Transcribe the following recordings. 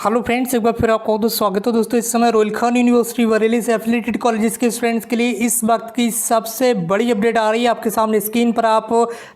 Hello friends, एक बार फिर आपका बहुत स्वागत है दोस्तों। इस समय रोहिलखंड यूनिवर्सिटी बरेली से एफिलिएटेड कॉलेजेस के स्टूडेंट्स के लिए इस वक्त की सबसे बड़ी अपडेट आ रही है। आपके सामने स्क्रीन पर आप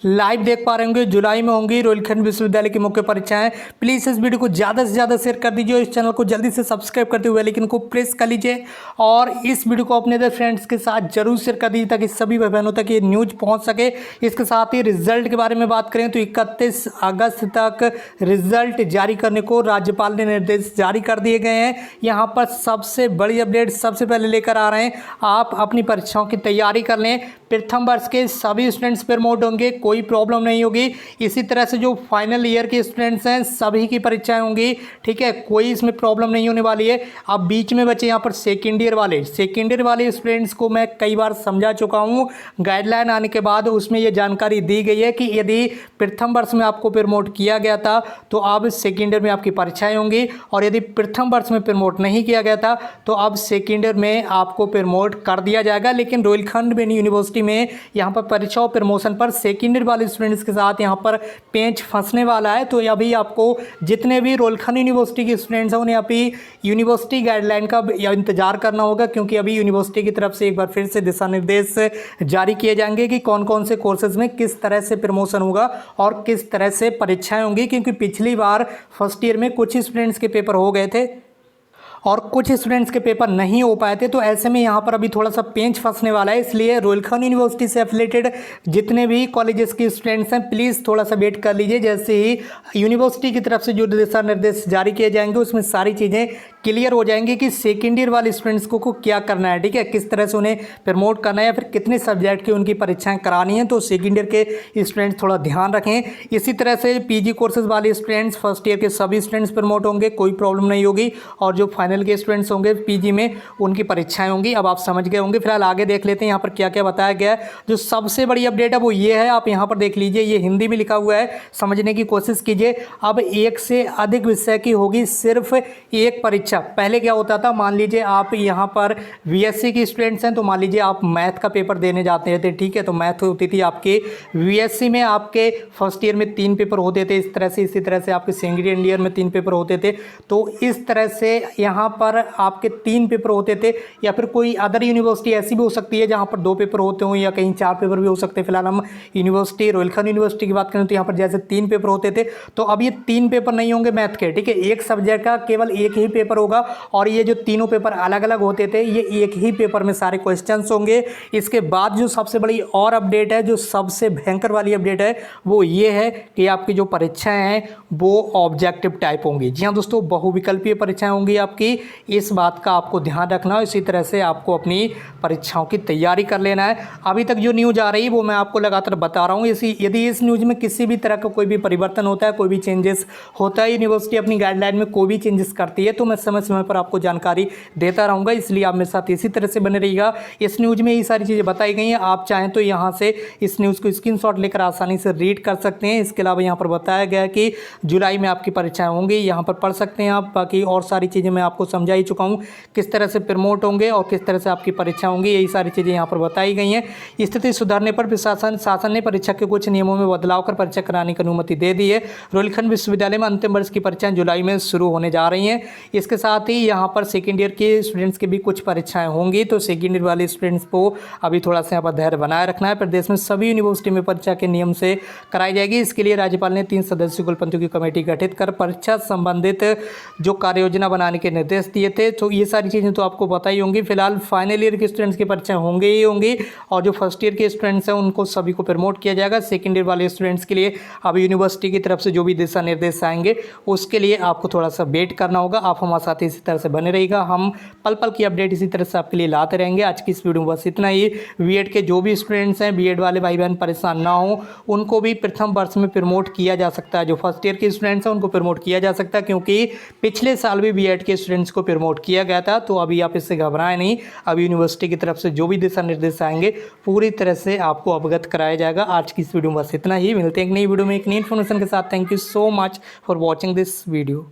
लाइव देख पा रहे होंगे। जुलाई में होंगी रोहिलखंड विश्वविद्यालय की मुख्य परीक्षाएं। प्लीज़ इस वीडियो को ज़्यादा से ज़्यादा शेयर कर दीजिए और इस चैनल को जल्दी से सब्सक्राइब करते हुए लेकिन को प्रेस कर लीजिए और इस वीडियो को अपने फ्रेंड्स के साथ जरूर शेयर कर दीजिए ताकि सभी भाई बहनों तक ये न्यूज़ पहुँच सके। इसके साथ ही रिजल्ट के बारे में बात करें तो 31 अगस्त तक रिजल्ट जारी करने को राज्यपाल ने निर्देश जारी कर दिए गए हैं। यहाँ पर सबसे बड़ी अपडेट सबसे पहले लेकर आ रहे हैं। आप अपनी परीक्षाओं की तैयारी कर लें। प्रथम वर्ष के सभी स्टूडेंट्स प्रमोट होंगे, कोई प्रॉब्लम नहीं होगी। इसी तरह से जो फाइनल ईयर के स्टूडेंट्स हैं सभी की परीक्षाएं होंगी, ठीक है, कोई इसमें प्रॉब्लम नहीं होने वाली है। अब बीच में बचे यहाँ पर सेकेंड ईयर वाले स्टूडेंट्स को मैं कई बार समझा चुका हूँ। गाइडलाइन आने के बाद उसमें यह जानकारी दी गई है कि यदि प्रथम वर्ष में आपको प्रमोट किया गया था तो अब सेकेंड ईयर में आपकी परीक्षाएं होंगी, और यदि प्रथम वर्ष में प्रमोट नहीं किया गया था तो अब सेकेंड ईयर में आपको प्रमोट कर दिया जाएगा। लेकिन रोहिलखंड यूनिवर्सिटी में यहाँ पर परीक्षा और प्रमोशन पर सेकेंड ईयर वाले स्टूडेंट्स के साथ यहाँ पर पेंच फंसने वाला है। तो अभी आपको जितने भी रोहिलखंड यूनिवर्सिटी के स्टूडेंट्स हैं उन्हें अभी यूनिवर्सिटी गाइडलाइन का इंतजार करना होगा, क्योंकि अभी यूनिवर्सिटी की तरफ से एक बार फिर से दिशा निर्देश जारी किए जाएंगे कि कौन कौन से कोर्सेज में किस तरह से प्रमोशन होगा और किस तरह से परीक्षाएं होंगी। क्योंकि पिछली बार फर्स्ट ईयर में कुछ स्टूडेंट्स के पेपर हो गए थे और कुछ स्टूडेंट्स के पेपर नहीं हो पाए थे। तो ऐसे में यहाँ पर अभी थोड़ा सा पेंच फंसने वाला है। इसलिए रोहिलखंड यूनिवर्सिटी से एफिलेटेड जितने भी कॉलेजेस के स्टूडेंट्स हैं प्लीज़ थोड़ा सा वेट कर लीजिए। जैसे ही यूनिवर्सिटी की तरफ से जो दिशा निर्देश जारी किए जाएंगे उसमें सारी चीज़ें क्लियर हो जाएंगी कि सेकेंड ईयर वाले स्टूडेंट्स को क्या करना है, ठीक है, किस तरह से उन्हें प्रमोट करना है या फिर कितने सब्जेक्ट की उनकी परीक्षाएं करानी है। तो सेकेंड ईयर के स्टूडेंट्स थोड़ा ध्यान रखें। इसी तरह से पीजी कोर्सेज वाले स्टूडेंट्स फर्स्ट ईयर के सभी स्टूडेंट्स प्रमोट होंगे, कोई प्रॉब्लम नहीं होगी। और जो फाइनल के स्टूडेंट्स होंगे पीजी में उनकी परीक्षाएं होंगी। अब आप समझ गए होंगे। फिलहाल आगे देख लेते हैं यहाँ पर क्या क्या बताया गया है। जो सबसे बड़ी अपडेट है वो ये है, आप यहाँ पर देख लीजिए, ये हिंदी में लिखा हुआ है, समझने की कोशिश कीजिए। अब एक से अधिक विषय की होगी सिर्फ एक परीक्षा। पहले क्या होता था, मान लीजिए आप यहाँ पर बीएससी के स्टूडेंट्स हैं तो मान लीजिए आप मैथ का पेपर देने जाते थे, ठीक है, तो मैथ होती थी आपके बीएससी में, आपके फर्स्ट ईयर में 3 पेपर होते थे इस तरह से। इसी तरह से आपके सेकेंड ईयर में 3 पेपर होते थे। तो इस तरह से यहाँ पर आपके 3 पेपर होते थे। या फिर कोई अदर यूनिवर्सिटी ऐसी भी हो सकती है जहाँ पर 2 पेपर होते हों या कहीं 4 पेपर भी हो सकते हैं। फिलहाल हम यूनिवर्सिटी रोहिलखंड यूनिवर्सिटी की बात करें तो यहाँ पर जैसे 3 पेपर होते थे, तो अब ये 3 पेपर नहीं होंगे मैथ के, ठीक है, एक सब्जेक्ट का केवल एक ही पेपर होगा। और ये जो तीनों पेपर अलग अलग होते थे ये एक ही पेपर में सारे क्वेश्चंस होंगे। इसके बाद जो सबसे बड़ी और अपडेट है, जो सबसे भयंकर वाली अपडेट है, वो ये है कि आपकी जो परीक्षाएं हैं वो ऑब्जेक्टिव टाइप होंगी। जी हाँ दोस्तों, बहुविकल्पीय परीक्षाएं होंगी आपकी। इस बात का आपको ध्यान रखना है। इसी तरह से आपको अपनी परीक्षाओं की तैयारी कर लेना है। अभी तक जो न्यूज़ आ रही है वो मैं आपको लगातार बता रहा हूँ। यदि इस न्यूज़ में किसी भी तरह का कोई भी परिवर्तन होता है, कोई भी चेंजेस होता है, यूनिवर्सिटी अपनी गाइडलाइन में कोई भी चेंजेस करती है, तो मैं समय समय पर आपको जानकारी देता रहूँगा। इसलिए आप मेरे साथ इसी तरह से बने रहिएगा। इस न्यूज़ में ये सारी चीज़ें बताई गई हैं। आप चाहें तो यहाँ से इस न्यूज़ को स्क्रीनशॉट लेकर आसानी से रीड कर सकते हैं। इसके अलावा यहाँ पर बताया गया है कि जुलाई में आपकी परीक्षाएं होंगी, यहाँ पर पढ़ सकते हैं आप। बाकी और सारी चीज़ें मैं आपको समझा ही चुका हूँ, किस तरह से प्रमोट होंगे और किस तरह से आपकी परीक्षा होंगी, यही सारी चीज़ें यहाँ पर बताई गई हैं। स्थिति सुधारने पर शासन ने परीक्षा के कुछ नियमों में बदलाव कर परीक्षा कराने की अनुमति दे दी है। रोहिलखंड विश्वविद्यालय में अंतिम वर्ष की परीक्षाएं जुलाई में शुरू होने जा रही हैं। इसके साथ ही यहाँ पर सेकेंड ईयर के स्टूडेंट्स की भी कुछ परीक्षाएं होंगी। तो सेकेंड ईयर वाले स्टूडेंट्स को अभी थोड़ा सा यहाँ पर धैर्य बनाए रखना है। प्रदेश में सभी यूनिवर्सिटी में परीक्षा के नियम से कराई जाएगी। इसके लिए राज्यपाल ने 3 सदस्यीय कुलपतियों की कमेटी गठित कर परीक्षा संबंधित जो कार्य योजना बनाने के निर्देश दिए थे। तो ये सारी चीज़ें तो आपको पता ही होंगी। फिलहाल फाइनल ईयर के स्टूडेंट्स की परीक्षाएं होंगी ही होंगी, और जो फर्स्ट ईयर के स्टूडेंट्स हैं उनको सभी को प्रमोट किया जाएगा। सेकेंड ईयर वाले स्टूडेंट्स के लिए अब यूनिवर्सिटी की तरफ से जो भी दिशा निर्देश आएंगे उसके लिए आपको थोड़ा सा वेट करना होगा। आप हमारे साथ इसी तरह से बने रहिएगा। हम पल पल की अपडेट इसी तरह से आपके लिए लाते रहेंगे। आज की इस वीडियो में बस इतना ही। बीएड के जो भी स्टूडेंट्स हैं, बीएड वाले भाई बहन परेशान ना हो, उनको भी प्रथम वर्ष में प्रमोट किया जा सकता है। जो फर्स्ट ईयर के स्टूडेंट्स हैं उनको प्रमोट किया जा सकता है, क्योंकि पिछले साल भी बीएड के स्टूडेंट्स को प्रमोट किया गया था। तो अभी आप इससे घबराएं नहीं। अब यूनिवर्सिटी की तरफ से जो भी दिशा निर्देश आएंगे पूरी तरह से आपको अवगत कराया जाएगा। आज की इस वीडियो में बस इतना ही। मिलते हैं एक नई वीडियो में एक नई इन्फॉर्मेशन के साथ। Thank you so much for watching this video.